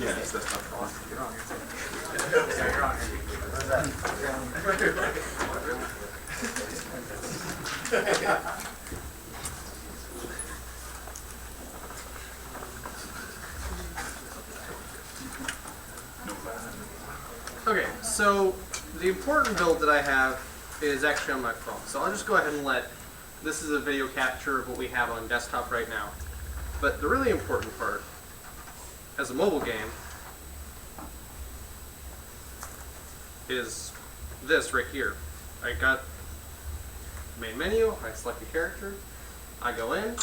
Yeah, that's not fun. You're on here. Yeah, you're on here. What's that? Okay, so the important build that I have is actually on my phone. So I'll just go ahead and this is a video capture of what we have on desktop right now. But the really important part, as a mobile game, is this right here. I got main menu, I select a character, I go in.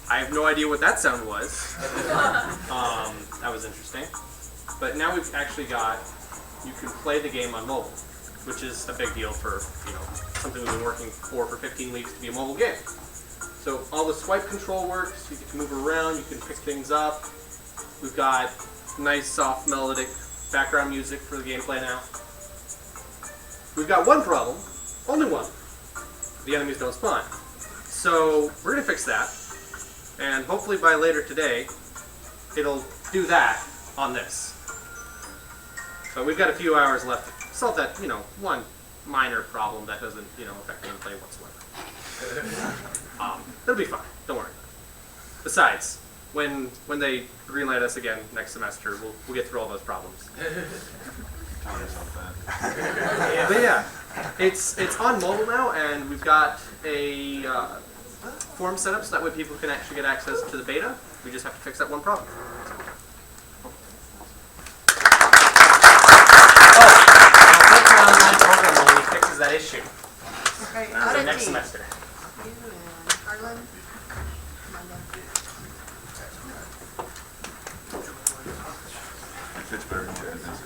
I have no idea what that sound was. That was interesting. But now we've actually got, you can play the game on mobile, which is a big deal for, something we've been working for 15 weeks to be a mobile game. So all the swipe control works, you get to move around, you can pick things up. We've got nice soft melodic background music for the gameplay now. We've got one problem, only one. The enemies don't spawn. So we're going to fix that, and hopefully by later today, it'll do that on this. So we've got a few hours left to solve that, one minor problem that doesn't, affect gameplay whatsoever. It'll be fine, don't worry. Besides, when they greenlight us again next semester, we'll get through all those problems. But yeah, it's on mobile now, and we've got a form set up so that way people can actually get access to the beta. We just have to fix that one problem. Online program only fixes that issue. Okay, So next semester. You and Harlan. Come on down. It fits better in chairs, doesn't it?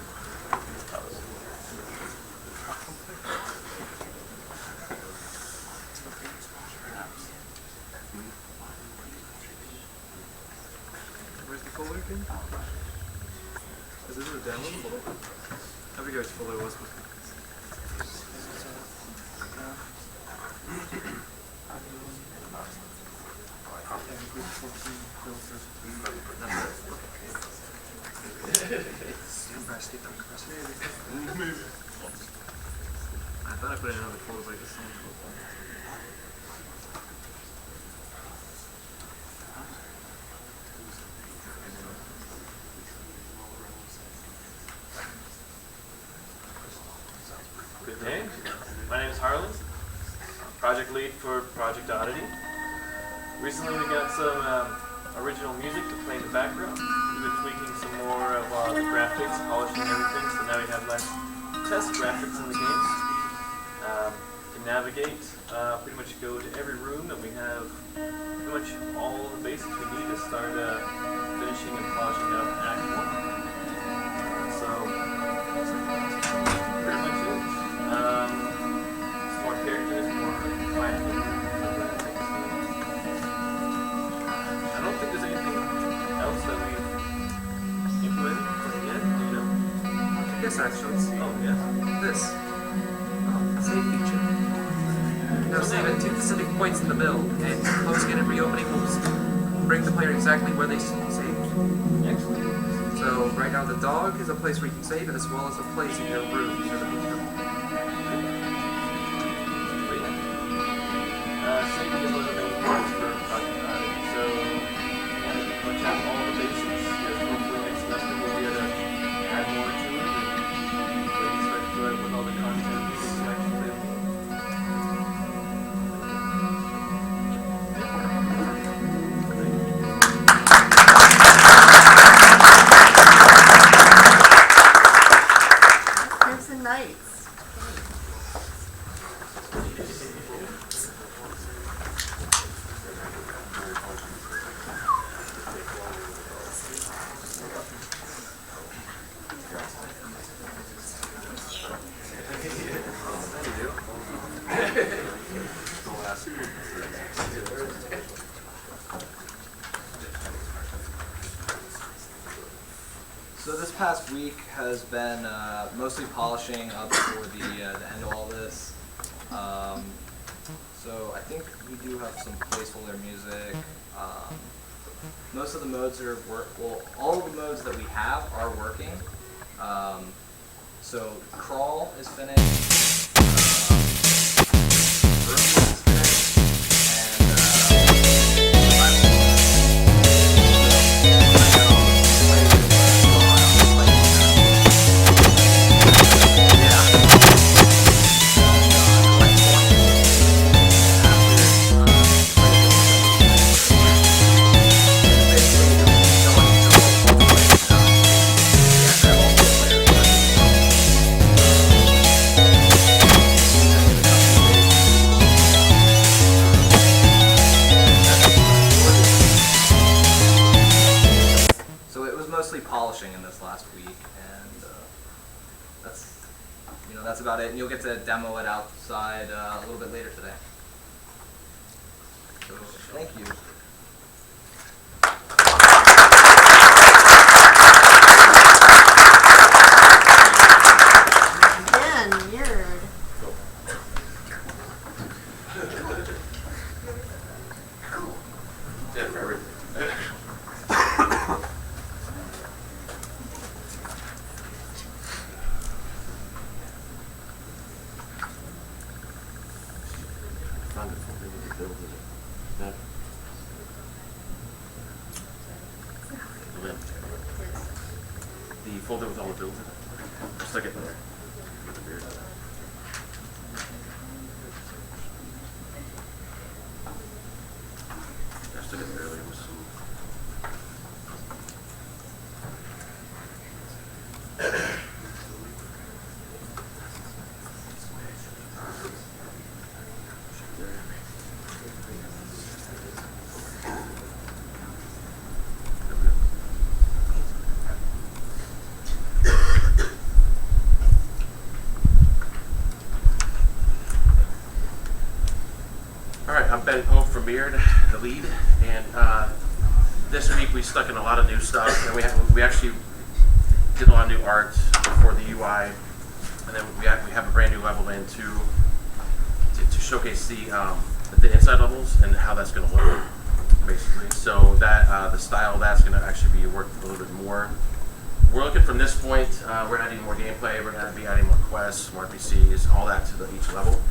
Where's the folder again? Is this a downloadable? I forget which folder it was. I thought I put it in another folder, but I guess someone put it. Good day. My name is Harlan, project lead for Project Oddity. Recently we got some original music to play in the background. We've been tweaking some more of the graphics, polishing everything, so now we have less test graphics in the game. To navigate, pretty much go to every room that we have pretty much all the basics we need to start finishing and polishing up Act 1. So pretty much it. Some more characters, more refinement. I don't think there's anything else that we've implemented yet, do you know? Yes, actually, let's see. Oh, yeah. This. Save feature. Now save at 2 specific points in the build, and closing it and reopening will bring the player exactly where they saved. Excellent. So right now the dog is a place where you can save, as well as a place in your room near the booster. Saving is one of the main parts for Project Oddity. So, yeah, let's have all the basics. Hopefully next semester we'll be able to add more to it and really start to it with all the content and sections in. Crimson Knights. So this past week has been mostly polishing up for the end of all this. So I think we do have some placeholder music. most of the modes are all of the modes that we have are working. So crawl is finished. Early is finished, mostly polishing in this last week, and that's about it. And you'll get to demo it outside a little bit later today. So thank you. Ben, you're Yeah, for everything. Found it something with the build in it. No. The folder with all the builds in it. Stuck it in there. With the beard. I stuck it in there earlier with some. Alright, I'm Ben Pope from Beard, the lead, and this week we stuck in a lot of new stuff, and we actually did a lot of new art for the UI, and then we have a brand new level in to showcase the inside levels and how that's going to look, basically. So that the style of that's going to actually be worked a little bit more. We're looking from this point, we're adding more gameplay, we're going to be adding more quests, more NPCs, all that to each level.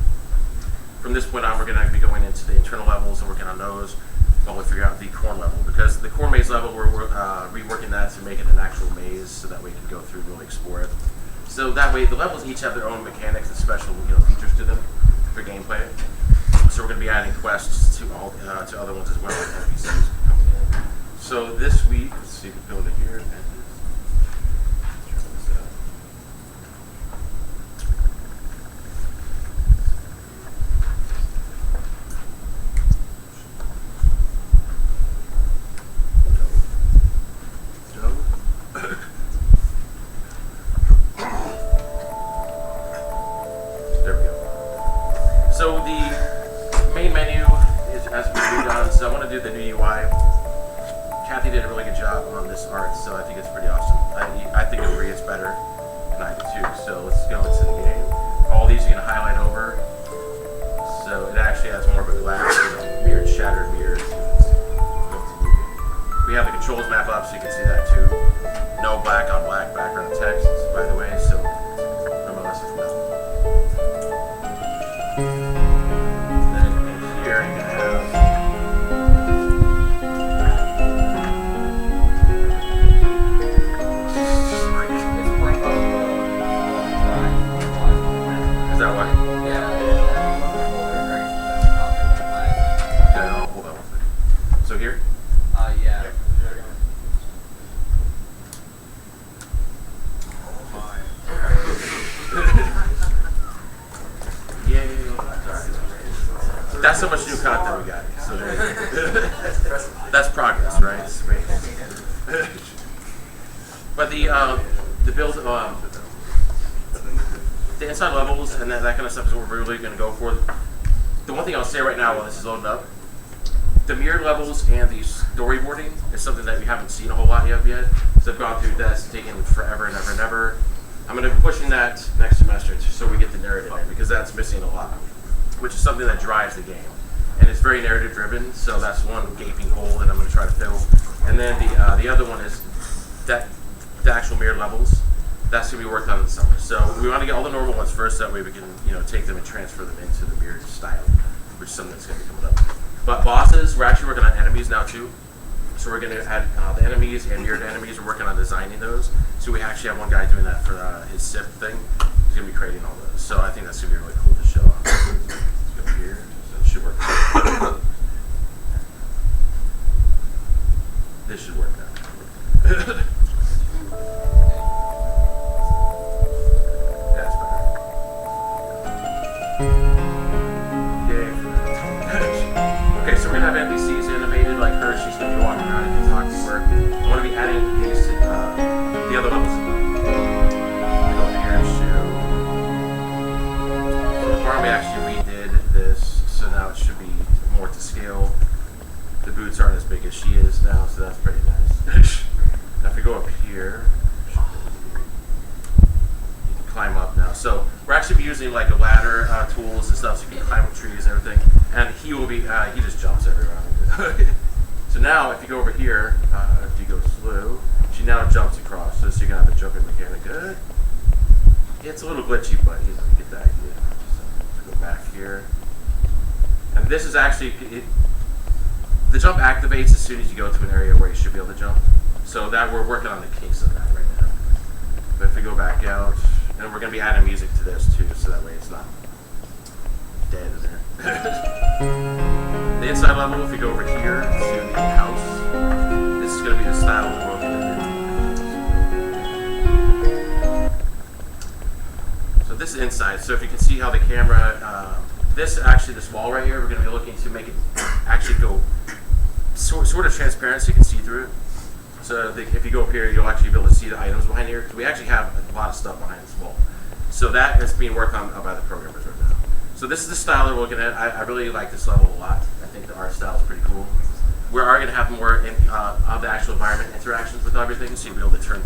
From this point on, we're going to be going into the internal levels and working on those while we figure out the corn level. Because the corn maze level, we're reworking that to make it an actual maze so that we can go through and really explore it. So that way, the levels each have their own mechanics and special features to them for gameplay. So we're going to be adding quests to all to other ones as well, like NPCs coming in. So this week, let's see if we can build it here. There we go. So the main menu is as we moved on. So I want to do the new UI. Kathy did a really good job on this art, so I think it's pretty awesome. I think it reads better, and I do too. So let's go into the game. All these are going to highlight over. So it actually has more of a glass, mirrored, shattered mirrors. We have the controls map up, so you can see that too. No black on black background text, by the way. So remember this is well. Then in here you have. Is that why? Okay, I'll hold on one second. So here? Yeah. That's how much new content we got. So that's progress, right? But the build, the inside levels and that kind of stuff is what we're really going to go for. The one thing I'll say right now while this is loading up, the mirrored levels and the storyboarding is something that we haven't seen a whole lot yet. Because I've gone through this, taking forever and ever and ever. I'm going to be pushing that next semester so we get the narrative in, because that's missing a lot, which is something that drives the game. And it's very narrative driven, so that's one gaping hole that I'm going to try to fill. And then the other one is that the actual mirrored levels. That's gonna be worked on in the summer. So we want to get all the normal ones first. That way we can take them and transfer them into the mirrored style, which is something that's gonna be coming up. But bosses, we're actually working on enemies now too. So we're gonna add the enemies and mirrored enemies. We're working on designing those. So we actually have one guy doing that for his SIP thing. He's gonna be creating all those. So I think that's gonna be really cool to show off. Let's go here. So it should work. This should work now. That's better. Yay. Okay, so we're gonna have NPCs animated like her. She's gonna be walking around and talking to her. I want to be adding these to the other levels as well. Go over here and shoot. So the farm, we actually redid this, so now it should be more to scale. The boots aren't as big as she is now, so that's pretty nice. Now if we go up here, you can climb up now. So we're actually using like a ladder, tools and stuff, so you can climb up trees and everything. And he will be, he just jumps everywhere. So now if you go over here, if you go slow, she now jumps across. So you're gonna have a jumping mechanic. Good. It's a little glitchy, but you get the idea. So let's go back here. And this is actually, the jump activates as soon as you go to an area where you should be able to jump. So that we're working on the kinks of that right now. But if we go back out, and we're going to be adding music to this too, so that way it's not dead in there. The inside level, if we go over here to the house, this is going to be the style of the world we're in. So this is inside. So if you can see how the camera, this wall right here, we're going to be looking to make it actually go sort of transparent so you can see through it. So if you go up here, you'll actually be able to see the items behind here, because we actually have a lot of stuff behind this wall. So that is being worked on by the programmers right now. So this is the style that we're looking at. I really like this level a lot. I think the art style is pretty cool. We are going to have more of the actual environment interactions with everything, so you'll be able to turn,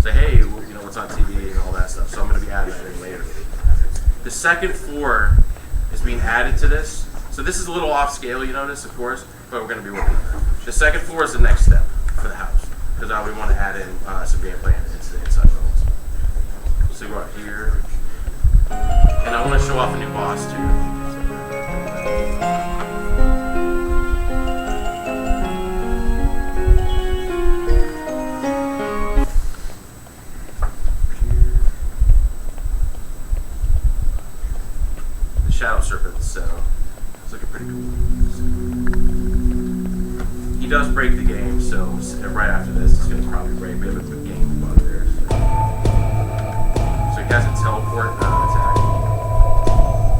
say, hey, what's on TV and all that stuff. So I'm going to be adding that in later. The second floor is being added to this. So this is a little off scale, you notice, of course, but we're going to be working on that. The second floor is the next step for the house, because we want to add in some gameplay into the inside levels. So go out here, and I want to show off a new boss too. Shadow Serpent, so it's looking pretty cool. He does break the game, so right after this, it's going to probably break. We have a good game bug there. So he has a teleport attack,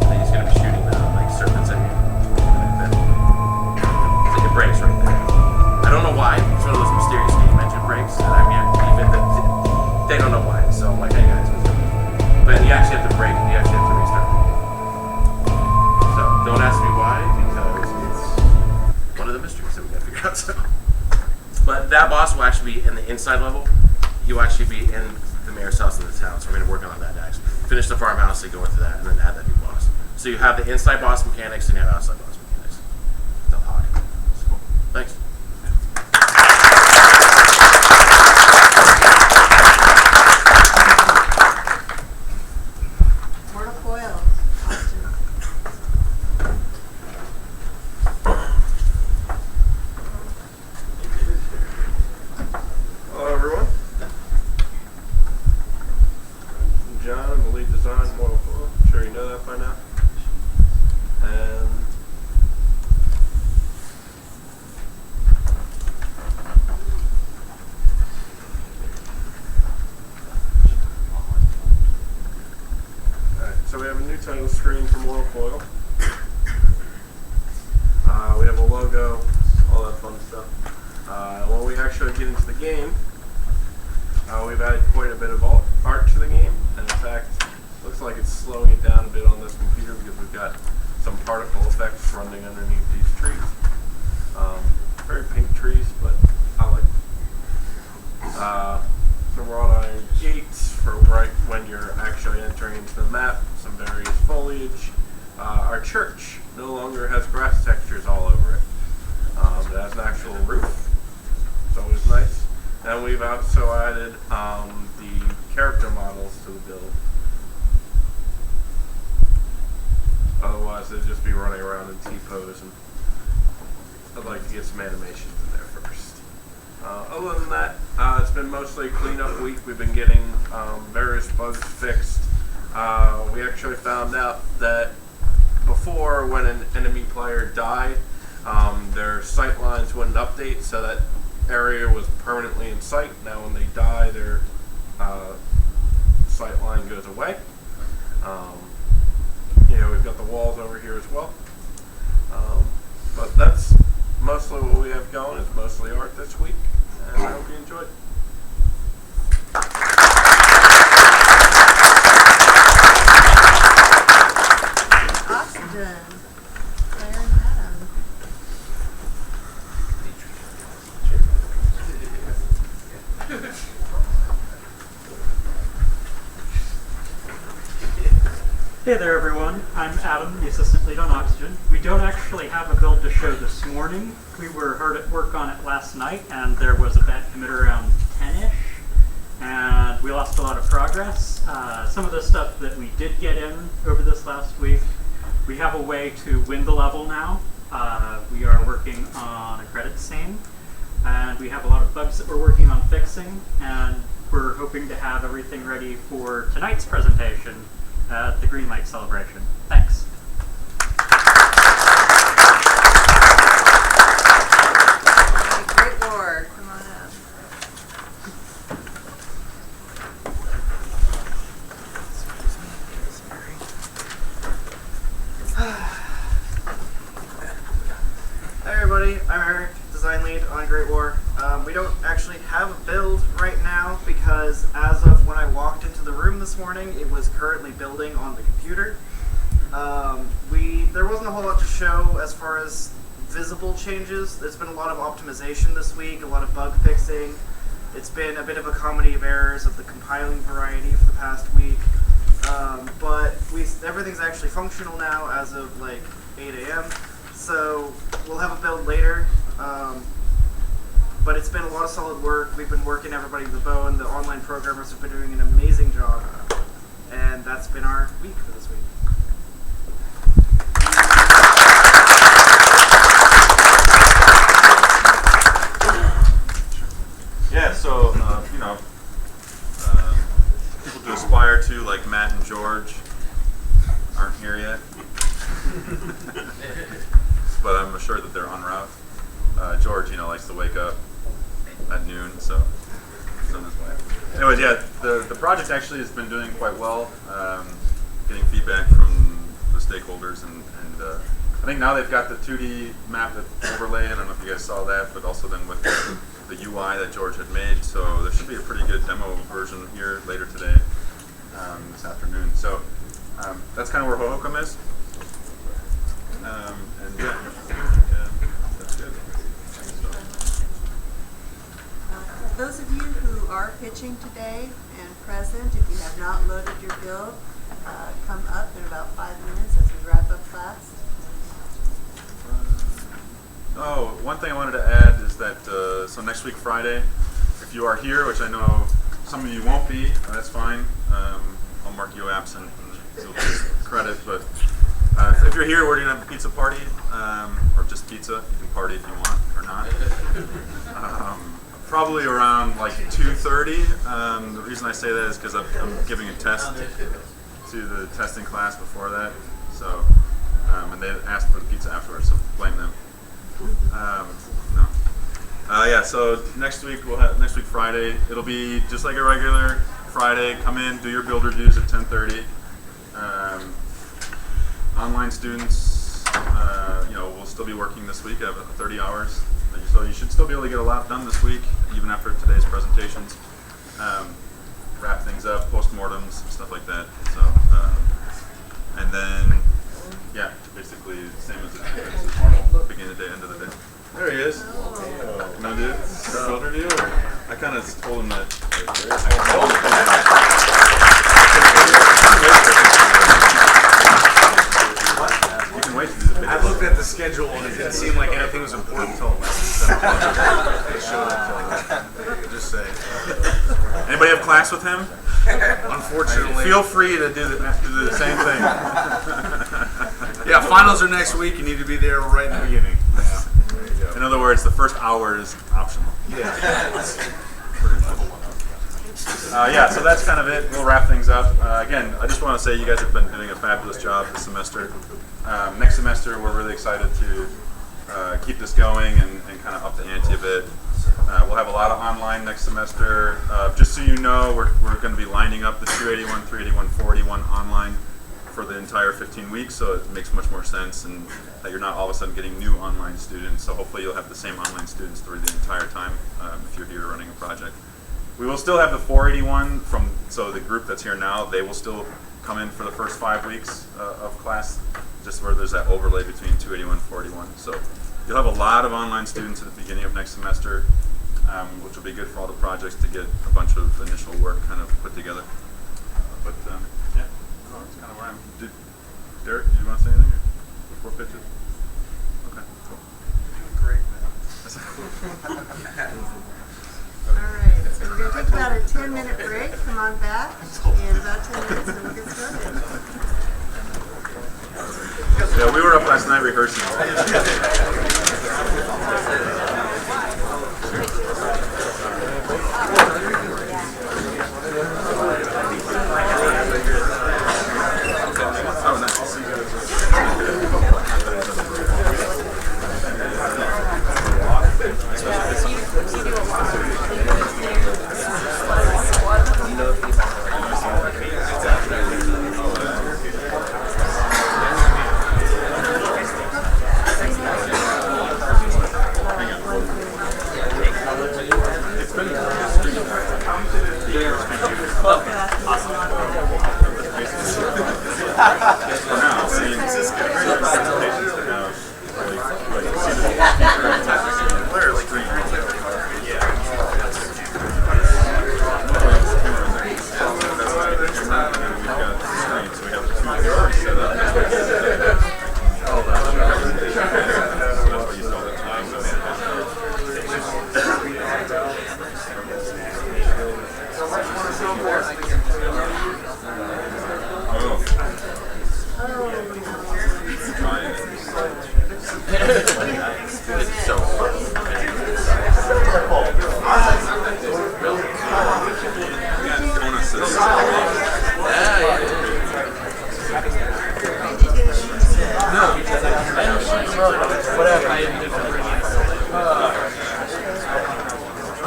and then he's going to be shooting like serpents at you. So it breaks right there. I don't know why. It's one of those mysterious game engine breaks, and they don't know why. So I'm like, hey guys, what's up? But you actually have to break, and you actually have to restart. Don't ask me why, because it's one of the mysteries that we gotta figure out. So, but that boss will actually be in the inside level. He'll actually be in the mayor's house in the town. So we're gonna work on that next. Finish the farmhouse and go into that, and then add that new boss. So you have the inside boss mechanics and you have outside boss mechanics. Don't hog. Cool. Thanks. So we have a new title screen for Mortal Coil. We have a logo, all that fun stuff. When we actually get into the game, we've added quite a bit of art to the game, and in fact, looks like it's slowing it down a bit on this computer because we've got some particle effects running underneath these trees. Very pink trees, but I like them. Some wrought iron gates for right when you're actually entering into the map, some various foliage. Our church no longer has grass textures all over it. It has an actual roof. And we've also added the character models to the build. Otherwise, they'd just be running around in T-pose, and I'd like to get some animations in there first. Other than that, it's been mostly a cleanup week. We've been getting various bugs fixed. We actually found out that before, when an enemy player died, their sight lines wouldn't update, so that area was permanently in sight. Now when they die, their sight line goes away. We've got the walls over here as well. But that's mostly what we have going. It's mostly art this week, and I hope you enjoyed. Oxygen. Claire and Adam. Hey there everyone, I'm Adam, the assistant lead on Oxygen. We don't actually have a build to show this morning. We were hard at work on it last night and there was a bad commit around 10-ish and we lost a lot of progress. Some of the stuff that we did get in over this last week, we have a way to win the level now. We are working on a credit scene and we have a lot of bugs that we're working on fixing, and we're hoping to have everything ready for tonight's presentation at the Greenlight celebration. Thanks. Great War, come on up. Hi everybody, I'm Eric, design lead on Great War. We don't actually have a build right now because as of when I walked into the room this morning, it was currently building on the computer. There wasn't a whole lot to show as far as visible changes. There's been a lot of optimization this week, a lot of bug fixing. It's been a bit of a comedy of errors of the compiling variety for the past week. But everything's actually functional now as of like 8 a.m. So we'll have a build later. But it's been a lot of solid work. We've been working everybody to the bone. The online programmers have been doing an amazing job. And that's been our week for this week. Yeah, so, people to aspire to, like Matt and George, aren't here yet. But I'm sure that they're en route. George, likes to wake up at noon, so he's on his way. Anyways, yeah, the project actually has been doing quite well, getting feedback from the stakeholders, and I think now they've got the 2D map overlay, I don't know if you guys saw that, but also then with the UI that George had made, so there should be a pretty good demo version here later today, this afternoon. So that's kind of where Hohokam is. And yeah, that's good. Those of you who are pitching today and present, if you have not loaded your build, come up in about 5 minutes as we wrap up class. Oh, one thing I wanted to add is that, so next week, Friday, if you are here, which I know some of you won't be, that's fine. I'll mark you absent and you'll get credit, but if you're here, we're going to have a pizza party, or just pizza. You can party if you want or not. Probably around like 2:30. The reason I say that is because I'm giving a test to the testing class before that. So, and they asked for the pizza afterwards, so blame them. No. Yeah. So next week next week Friday. It'll be just like a regular Friday. Come in, do your build reviews at 10:30. Online students, will still be working this week at 30 hours. So you should still be able to get a lot done this week, even after today's presentations. Wrap things up, postmortems, stuff like that. So, and then, yeah, basically the same as normal, beginning of the day, end of the day. There he is. No, dude. Build review. I kind of told him that. You can wait to do the video. I looked at the schedule and it didn't seem like anything was important until 11. So Just say. Anybody have class with him? Unfortunately. Feel free to do the same thing. Yeah, finals are next week. You need to be there right in the beginning. Yeah. There you go. In other words, the first hour is optional. Yeah, so that's kind of it. We'll wrap things up. Again, I just want to say you guys have been doing a fabulous job this semester. Next semester, we're really excited to keep this going and kind of up the ante a bit. We'll have a lot of online next semester. Just so you know, we're going to be lining up the 281, 381, 481 online for the entire 15 weeks, so it makes much more sense, and that you're not all of a sudden getting new online students. So hopefully you'll have the same online students through the entire time if you're here running a project. We will still have the 481 so the group that's here now, they will still come in for the first 5 weeks of class, just where there's that overlay between 281 and 481. So you'll have a lot of online students at the beginning of next semester, which will be good for all the projects to get a bunch of initial work kind of put together. But yeah, that's kind of where I'm. Derek, do you want to say anything before pitches? Okay, cool. Great, Alright, so we're going to take about a 10-minute break. Come on back in about 10 minutes and we'll get started. Yeah, we were up last night rehearsing.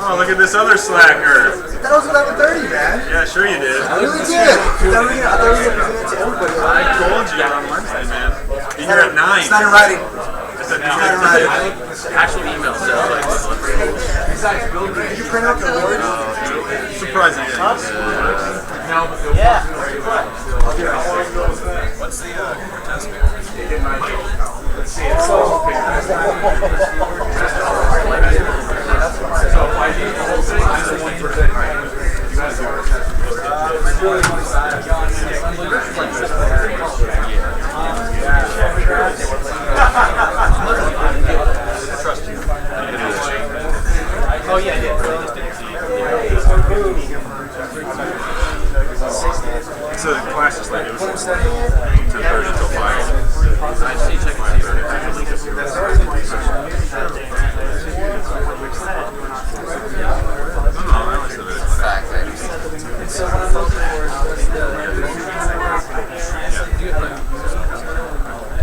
Oh, look at this other slacker. That was 11:30, man. Yeah, sure you did. I really did. I thought we were going to present it to everybody. I told you on Wednesday, man. Be here at 9. It's not in writing. I said, It's not in writing. Actual email says like Did you print out the word? surprising. Yeah. What's the test? Let's see. So, if I need the whole thing, I'm the 1%. Right. You guys trust you. Oh yeah, So the class is like, it was 10:30 until 5. I see, check and see if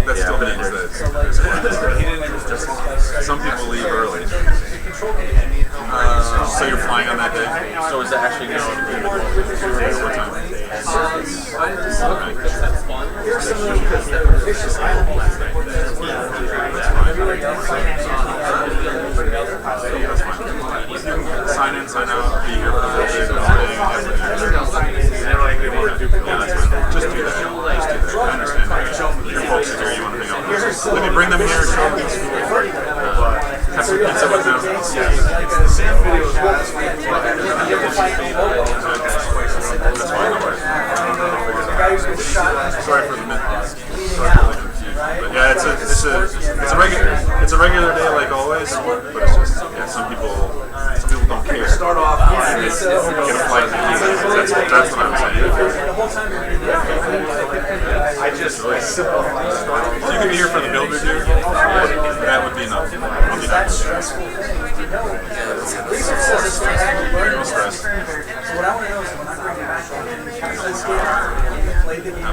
That still means that some people leave early. So you're flying on that day? So is that actually going to be Overtime. That's fine. You can sign in, sign out, be here for the whole day. Yeah, that's fine. Just do that. Just do that. I understand. Your folks are here, you want to hang out with them. Let me bring them here, show them the school. Have some pizza with them. It's the same video as last week. That's fine, no worries. Sorry for the minute. Sorry for the confusion. But yeah, it's a it's a regular day like always, but it's just some people don't care. Start off. Get a flight and leave. That's what I'm saying. I simplify. If you could be here for the builder, dude, that would be enough. I'll be happy. No stress. So what I want to know is when I bring it back on this game, play the game.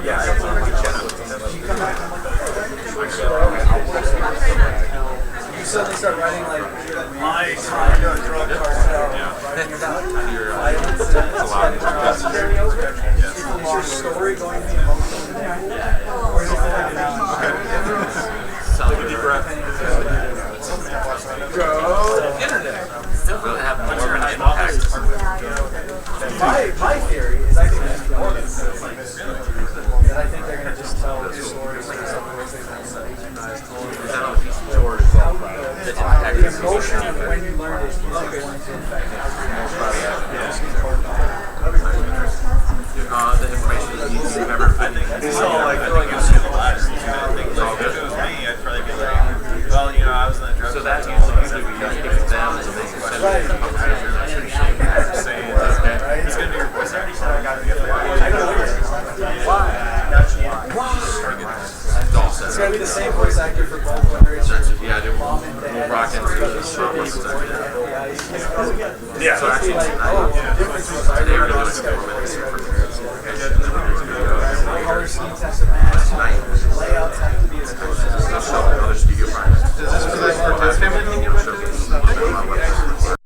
You suddenly start writing like my time to a drug cartel. Your violence. Is your story going to be emotional? Or is it like Take a deep breath. go? My theory is I think there's more than that I think they're going to just tell the stories or something else the emotion of when you learn it is going to affect The information that you remember, I think It's all like throwing out the last. If it was me, I'd probably be like, well, you know, I was in the drug so that cartel, usually we use them and they can send it to the saying, he's going to be your voice actor. It's going to be the same voice actor for both generations. Yeah, dude, we'll rock into the shop. Yeah. So actually, today we're doing 4 minutes.